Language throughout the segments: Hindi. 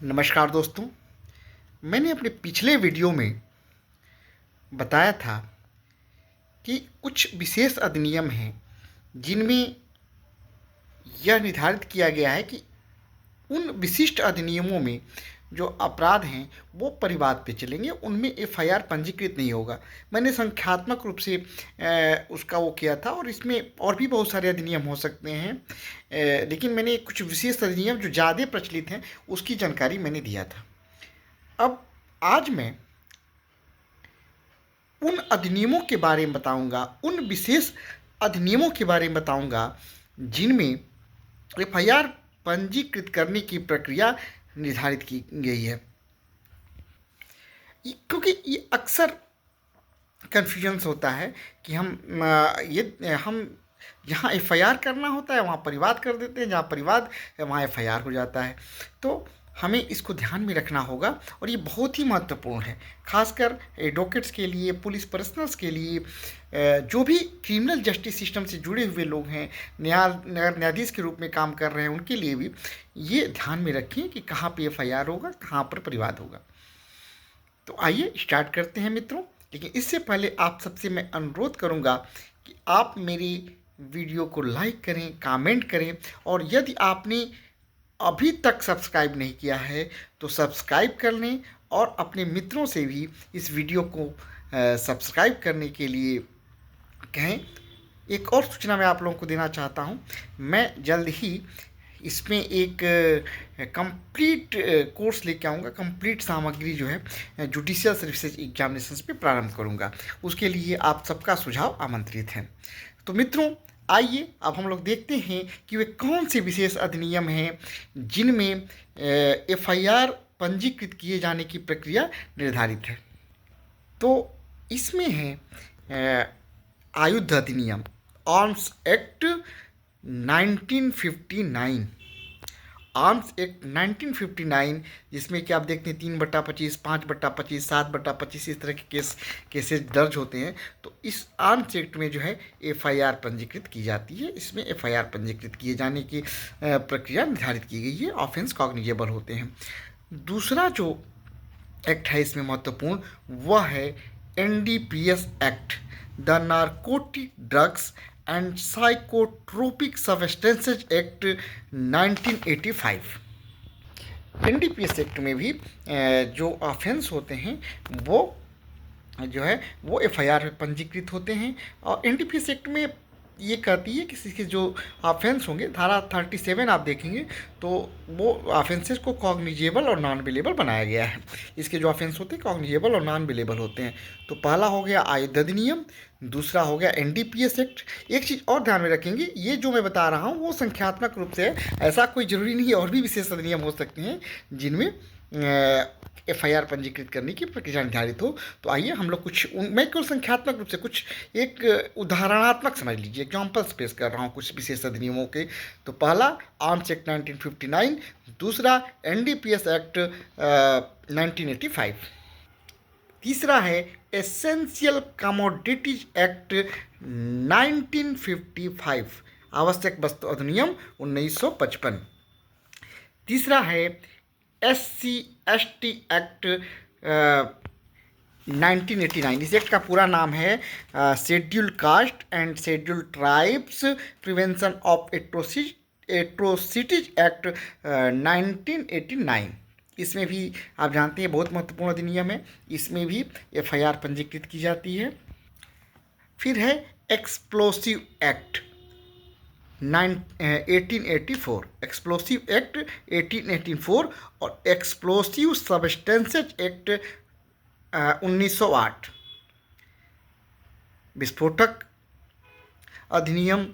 नमस्कार दोस्तों। मैंने अपने पिछले वीडियो में बताया था कि कुछ विशेष अधिनियम हैं जिनमें यह निर्धारित किया गया है कि उन विशिष्ट अधिनियमों में जो अपराध हैं वो परिवाद पे चलेंगे, उनमें एफआईआर पंजीकृत नहीं होगा। मैंने संख्यात्मक रूप से उसका वो किया था और इसमें और भी बहुत सारे अधिनियम हो सकते हैं, लेकिन मैंने कुछ विशेष अधिनियम जो ज़्यादा प्रचलित हैं उसकी जानकारी मैंने दिया था। अब आज मैं उन अधिनियमों के बारे में बताऊंगा, उन विशेष अधिनियमों के बारे में बताऊंगा जिनमें एफआईआर पंजीकृत करने की प्रक्रिया निर्धारित की गई है। क्योंकि ये अक्सर कन्फ्यूजन्स होता है कि हम जहाँ एफआईआर करना होता है वहाँ परिवाद कर देते हैं, जहाँ परिवाद है वहाँ एफआईआर हो जाता है। तो हमें इसको ध्यान में रखना होगा और ये बहुत ही महत्वपूर्ण है, खासकर एडवोकेट्स के लिए, पुलिस पर्सनल्स के लिए, जो भी क्रिमिनल जस्टिस सिस्टम से जुड़े हुए लोग हैं, न्यायाधीश के रूप में काम कर रहे हैं, उनके लिए भी ये ध्यान में रखें कि कहाँ पे एफआईआर होगा, कहाँ पर परिवाद होगा। तो आइए स्टार्ट करते हैं मित्रों। लेकिन इससे पहले आप सबसे मैं अनुरोध करूंगा कि आप मेरी वीडियो को लाइक करें, कमेंट करें, और यदि आपने अभी तक सब्सक्राइब नहीं किया है तो सब्सक्राइब कर लें और अपने मित्रों से भी इस वीडियो को सब्सक्राइब करने के लिए कहें। एक और सूचना मैं आप लोगों को देना चाहता हूं, मैं जल्द ही इसमें एक कंप्लीट कोर्स लेके आऊँगा, कंप्लीट सामग्री जो है जुडिशियल सर्विसेज एग्जामिनेशंस पे प्रारंभ करूँगा। उसके लिए आप सबका सुझाव आमंत्रित हैं। तो मित्रों आइए अब हम लोग देखते हैं कि वे कौन से विशेष अधिनियम हैं जिनमें एफआईआर पंजीकृत किए जाने की प्रक्रिया निर्धारित है। तो इसमें है आयुध अधिनियम, आर्म्स एक्ट 1959, आर्म्स एक्ट 1959, जिसमें कि आप देखते हैं 3/25, 5/25, 7/25 इस तरह के केसेस दर्ज होते हैं। तो इस आर्म्स एक्ट में जो है एफआईआर पंजीकृत की जाती है। इसमें एफआईआर पंजीकृत किए जाने की प्रक्रिया निर्धारित की गई है, ऑफेंस कॉग्निजेबल होते हैं। दूसरा जो एक्ट है इसमें महत्वपूर्ण, वह है NDPS act, the narcotic drugs and psychotropic substances act 1985। NDPS act में भी जो ऑफेंस होते हैं वो जो है वो एफआईआर में पंजीकृत होते हैं। और एनडीपीएस एक्ट में ये कहती है कि इसके जो ऑफेंस होंगे, धारा 37 आप देखेंगे तो वो ऑफेंसेस को कॉग्निजेबल और नॉन बिलेबल बनाया गया है। इसके जो ऑफेंस होते हैं कॉग्निजेबल और नॉन बिलेबल होते हैं। तो पहला हो गया आयुध अधिनियम, दूसरा हो गया एनडीपीएस एक्ट। एक चीज़ और ध्यान में रखेंगे, ये जो मैं बता रहा हूँ वो संख्यात्मक रूप से है, ऐसा कोई ज़रूरी नहीं है, और भी विशेष अधिनियम हो सकते हैं जिनमें एफआईआर पंजीकृत करने की प्रक्रिया निर्धारित हो। तो आइए हम लोग मैं केवल संख्यात्मक रूप से कुछ एक उदाहरणात्मक समझ लीजिए, एग्जाम्पल्स पेश कर रहा हूँ कुछ विशेष अधिनियमों के। तो पहला आर्म्स एक्ट 1959, दूसरा एनडीपीएस एक्ट 1985, तीसरा है एसेंशियल कमोडिटीज एक्ट 1955, आवश्यक वस्तु अधिनियम 1955, तीसरा है SC/ST एक्ट 1989। इस एक्ट का पूरा नाम है schedule caste and schedule tribes prevention of atrocities act 1989। इसमें भी आप जानते हैं बहुत महत्वपूर्ण अधिनियम है, इसमें भी एफआईआर पंजीकृत की जाती है। फिर है एक्सप्लोसिव एक्ट 1884, एक्सप्लोसिव एक्ट 1884 और एक्सप्लोसिव सब्सटेंसेज एक्ट 1908, विस्फोटक अधिनियम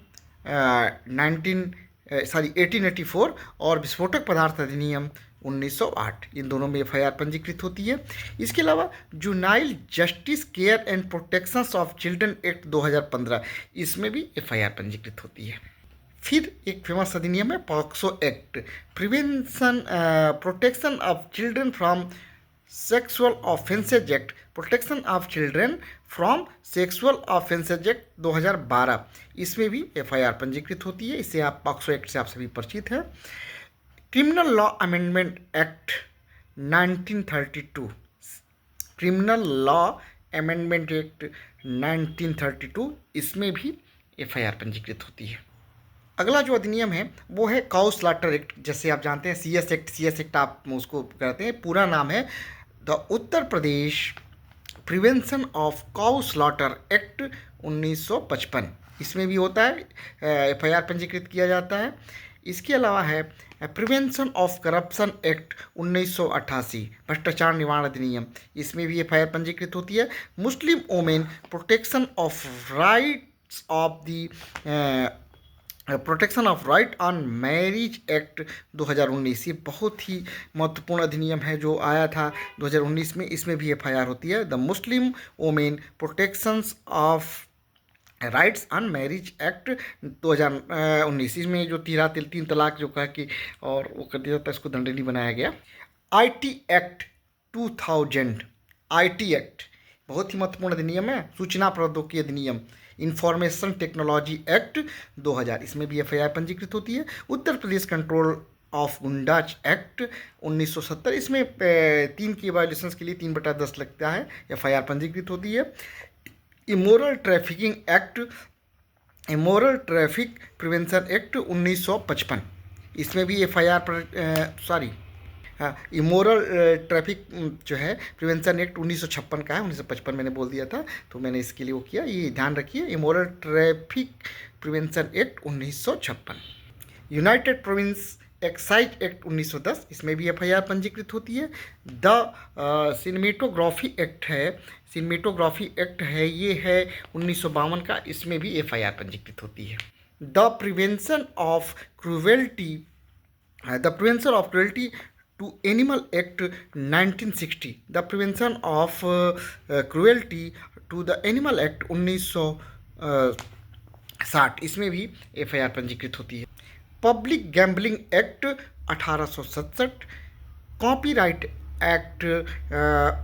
1884 और विस्फोटक पदार्थ अधिनियम 1908, इन दोनों में एफआईआर पंजीकृत होती है। इसके अलावा juvenile justice care and protection of children act 2015, इसमें भी एफआईआर पंजीकृत होती है। फिर एक फेमस अधिनियम है POCSO act, protection of children from sexual offences act, protection of children from sexual offences act 2012, इसमें भी एफआईआर पंजीकृत होती है। इससे आप पॉक्सो एक्ट से आप सभी परिचित हैं। Criminal law amendment act 1932, criminal law amendment act 1932, इसमें भी एफआईआर पंजीकृत होती है। अगला जो अधिनियम है वो है काउ स्लॉटर एक्ट। जैसे आप जानते हैं सी एस एक्ट आप उसको कहते हैं, पूरा नाम है the Uttar Pradesh prevention of cow slaughter act 1955। इसमें भी होता है, एफआईआर पंजीकृत किया जाता है। इसके अलावा है प्रिवेंशन ऑफ करप्शन एक्ट 1988, भ्रष्टाचार निवारण अधिनियम, इसमें भी एफआईआर पंजीकृत होती है। Muslim women protection of rights of the protection of right on marriage act 2019, ये बहुत ही महत्वपूर्ण अधिनियम है जो आया था 2019 में। इसमें भी एफआईआर होती है। The Muslim women protections of rights on marriage act 2019, इसमें जो तीन तलाक जो कहा कि और वो कर दिया जाता है, इसको दंडनीय बनाया गया। आईटी एक्ट 2000, आईटी एक्ट बहुत ही महत्वपूर्ण अधिनियम है। सूचना प्रौद्योगिकी अधिनियम, इंफॉर्मेशन टेक्नोलॉजी एक्ट 2000, इसमें भी एफआईआर पंजीकृत होती है। Uttar Pradesh control of गुंडाज act 1970, इसमें 3 की वायलेशंस के लिए 3/10 लगता है, एफआईआर पंजीकृत होती है। Immoral trafficking act, immoral traffic prevention act 1955, इसमें भी एफआईआर इमोरल ट्रैफिक जो है प्रिवेंशन एक्ट 1956 का है, 1955 मैंने बोल दिया था तो मैंने इसके लिए वो किया, ये ध्यान रखिए। Immoral traffic prevention act 1956। United province excise act 1910, इसमें भी एफआईआर पंजीकृत होती है। द सिनेमेटोग्राफी एक्ट है, सिनेमेटोग्राफी एक्ट है, ये है 1952 का, इसमें भी एफआईआर पंजीकृत होती है। The prevention of cruelty, the prevention of cruelty to animal act 1960, the prevention of cruelty to the animal act 1960, इसमें भी एफआईआर पंजीकृत होती है। Public gambling act 1867, copyright act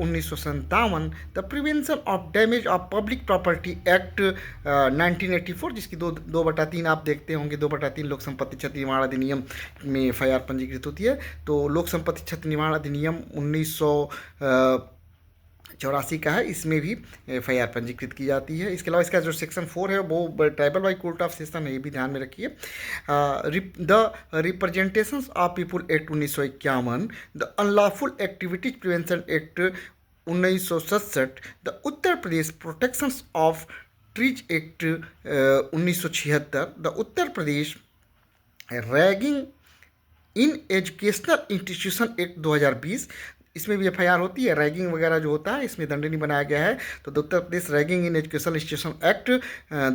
1957, the prevention of damage of public property act 1984, जिसकी 2/3 आप देखते होंगे, 2/3 लोक संपत्ति क्षति निवारण अधिनियम में एफआईआर पंजीकृत होती है। तो लोक संपत्ति क्षति निवारण अधिनियम 1984 का है, इसमें भी एफआईआर पंजीकृत की जाती है। इसके अलावा इसका जो सेक्शन 4 है वो tribal by court of session है, ये भी ध्यान में रखिए। The representations of people act 1951, the unlawful activities prevention act 1967, the Uttar Pradesh protections of trees act 1976, the Uttar Pradesh ragging in educational institution act 2020, इसमें भी एफआईआर होती है। रैगिंग वगैरह जो होता है इसमें दंडनीय बनाया गया है, तो Uttar Pradesh ragging in educational institution act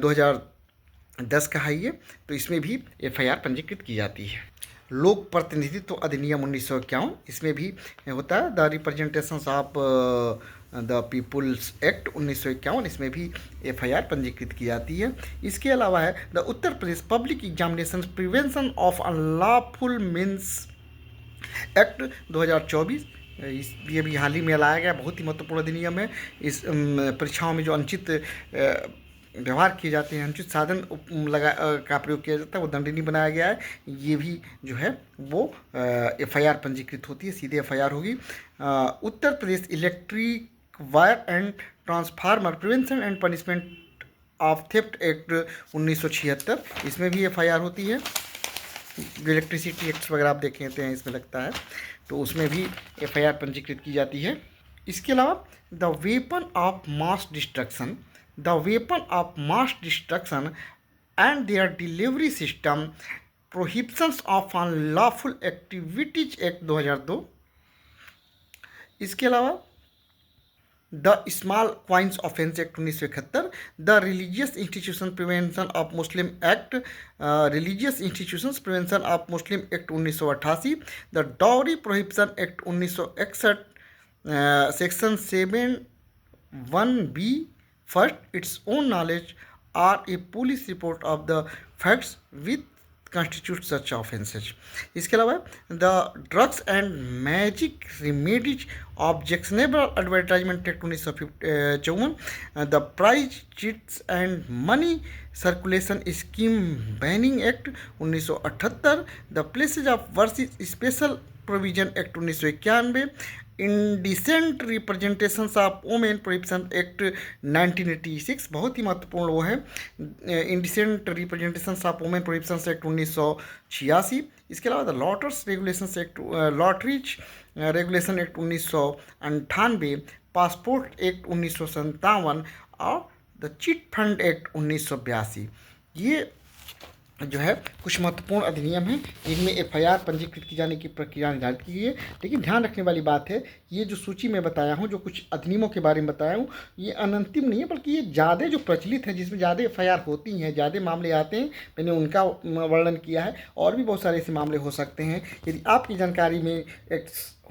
2010 का है ये, तो इसमें भी एफआईआर पंजीकृत की जाती है। लोक प्रतिनिधित्व अधिनियम 1951, इसमें भी होता है। The representations of the people's act 1951, इसमें भी एफआईआर पंजीकृत की जाती है। इसके अलावा है the Uttar Pradesh public examination prevention of unlawful means act 2024, ये भी हाल ही में लाया गया, बहुत ही महत्वपूर्ण अधिनियम है। इस परीक्षाओं में जो अनुचित व्यवहार किए जाते हैं, अनुचित साधन का प्रयोग किया जाता है, वो दंडनीय बनाया गया है। ये भी जो है वो एफआईआर पंजीकृत होती है, सीधे एफआईआर होगी। Uttar Pradesh electric wire and transformer prevention and punishment of theft act 1976, इसमें भी एफआईआर होती है। इलेक्ट्रिसिटी एक्ट वगैरह आप देख लेते हैं, इसमें लगता है, तो उसमें भी एफआईआर पंजीकृत की जाती है। इसके अलावा the weapon of mass destruction, the weapon of mass destruction and their delivery system prohibitions of unlawful activities act 2002। इसके अलावा the small coins offence act 1971, the religious institution prevention of Muslim act, religious institutions prevention of Muslim act 1988, the dowry prohibition act 1961, section 7(1)(b), first its own knowledge or a police report of the facts with constitute such offences. इसके अलावा the drugs and magic remedies objectionable advertisement act 1954, the prize chits and money circulation scheme banning act 1978, the places of worship special provision act 1991, indecent representations of women prohibition act 1986, बहुत ही महत्वपूर्ण वो है indecent representations of women prohibition act 1986। इसके अलावा the lotteries regulation act, lotteries regulation act 1998, passport act 1957 और द चिट फंड एक्ट 1982। ये जो है कुछ महत्वपूर्ण अधिनियम हैं जिनमें एफआईआर पंजीकृत की जाने की प्रक्रिया निर्धारित की गई है। लेकिन ध्यान रखने वाली बात है, ये जो सूची में बताया हूँ, जो कुछ अधिनियमों के बारे में बताया हूँ, ये अनंतिम नहीं है, बल्कि ये ज़्यादा जो प्रचलित हैं, जिसमें ज़्यादा एफआईआर होती हैं, ज़्यादा मामले आते हैं, मैंने उनका वर्णन किया है। और भी बहुत सारे ऐसे मामले हो सकते हैं। यदि आपकी जानकारी में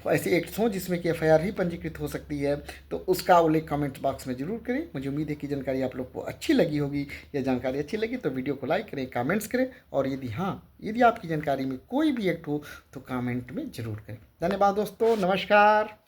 ऐसे एक्ट्स हों जिसमें कि एफआईआर ही पंजीकृत हो सकती है, तो उसका उल्लेख कमेंट बॉक्स में जरूर करें। मुझे उम्मीद है कि जानकारी आप लोग को अच्छी लगी होगी। यह जानकारी अच्छी लगी तो वीडियो को लाइक करें, कमेंट्स करें, और यदि आपकी जानकारी में कोई भी एक्ट हो तो कमेंट में जरूर करें। धन्यवाद दोस्तों, नमस्कार।